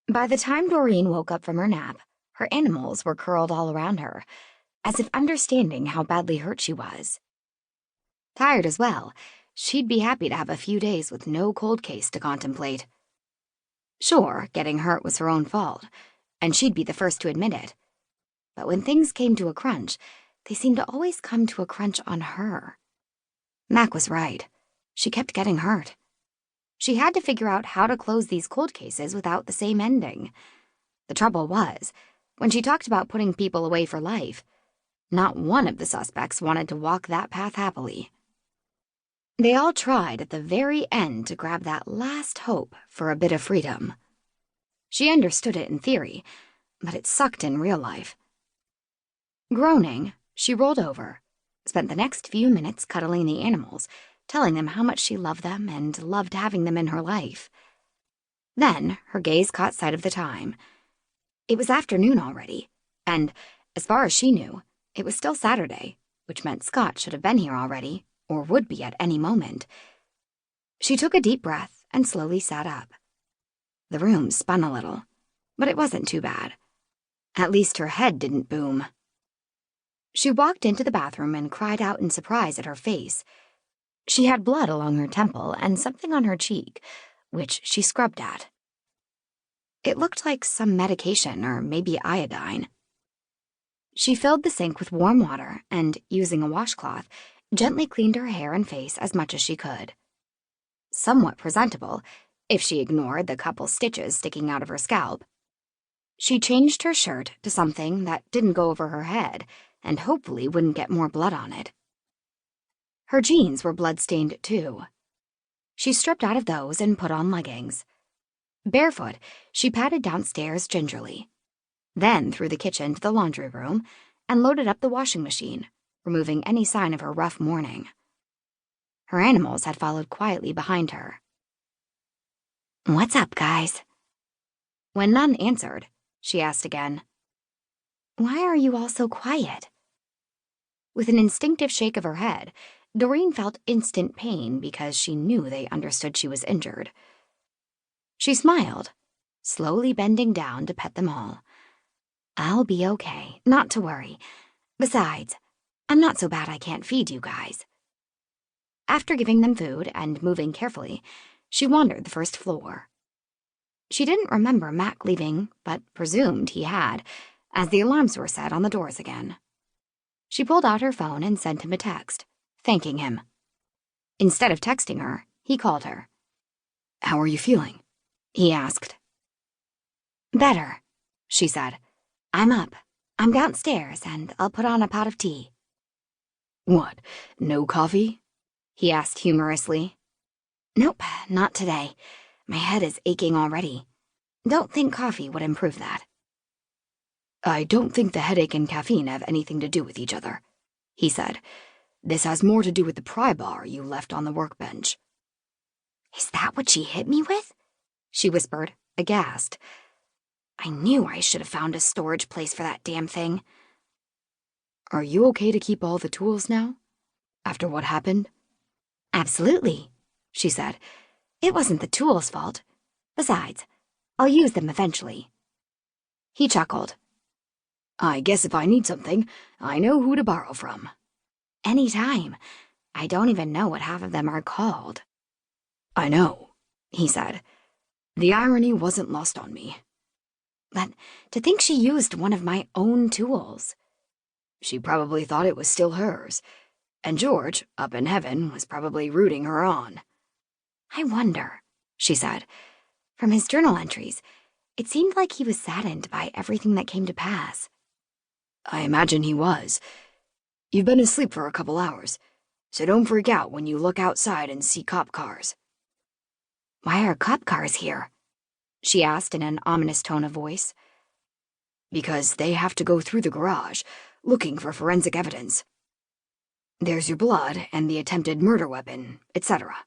By the time Doreen woke up from her nap, her animals were curled all around her, as if understanding how badly hurt she was. Tired as well, she'd be happy to have a few days with no cold case to contemplate. Sure, getting hurt was her own fault, and she'd be the first to admit it. But when things came to a crunch, they seemed to always come to a crunch on her. Mac was right. She kept getting hurt. She had to figure out how to close these cold cases without the same ending. The trouble was, when she talked about putting people away for life, not one of the suspects wanted to walk that path happily. They all tried at the very end to grab that last hope for a bit of freedom. She understood it in theory, but it sucked in real life. Groaning, she rolled over, spent the next few minutes cuddling the animals, telling them how much she loved them and loved having them in her life. Then her gaze caught sight of the time. It was afternoon already, and, as far as she knew, it was still Saturday, which meant Scott should have been here already, or would be at any moment. She took a deep breath and slowly sat up. The room spun a little, but it wasn't too bad. At least her head didn't boom. She walked into the bathroom and cried out in surprise at her face. She had blood along her temple and something on her cheek, which she scrubbed at. It looked like some medication or maybe iodine. She filled the sink with warm water and, using a washcloth, gently cleaned her hair and face as much as she could. Somewhat presentable, if she ignored the couple stitches sticking out of her scalp. She changed her shirt to something that didn't go over her head and hopefully wouldn't get more blood on it. Her jeans were blood-stained too. She stripped out of those and put on leggings. Barefoot, she padded downstairs gingerly, then through the kitchen to the laundry room and loaded up the washing machine, removing any sign of her rough morning. Her animals had followed quietly behind her. "What's up, guys?" When none answered, she asked again, "Why are you all so quiet?" With an instinctive shake of her head, Doreen felt instant pain because she knew they understood she was injured. She smiled, slowly bending down to pet them all. "I'll be okay, not to worry. Besides, I'm not so bad I can't feed you guys." After giving them food and moving carefully, she wandered the first floor. She didn't remember Mac leaving, but presumed he had, as the alarms were set on the doors again. She pulled out her phone and sent him a text, thanking him. Instead of texting her, he called her. "How are you feeling?" he asked. "Better," she said. "I'm up. I'm downstairs, and I'll put on a pot of tea." "What, no coffee?" he asked humorously. "Nope, not today. My head is aching already. Don't think coffee would improve that." "I don't think the headache and caffeine have anything to do with each other," he said. "This has more to do with the pry bar you left on the workbench." "Is that what she hit me with?" she whispered, aghast. I knew I should have found a storage place for that damn thing. "Are you okay to keep all the tools now? After what happened?" "Absolutely," she said. "It wasn't the tools' fault. Besides, I'll use them eventually." He chuckled. "I guess if I need something, I know who to borrow from." "Anytime. I don't even know what half of them are called." "I know," he said. "The irony wasn't lost on me." But to think she used one of my own tools. She probably thought it was still hers, and George, up in heaven, was probably rooting her on. "I wonder," she said. From his journal entries, it seemed like he was saddened by everything that came to pass. "I imagine he was. You've been asleep for a couple hours, so don't freak out when you look outside and see cop cars." "Why are cop cars here?" she asked in an ominous tone of voice. "Because they have to go through the garage, looking for forensic evidence. There's your blood and the attempted murder weapon, etc.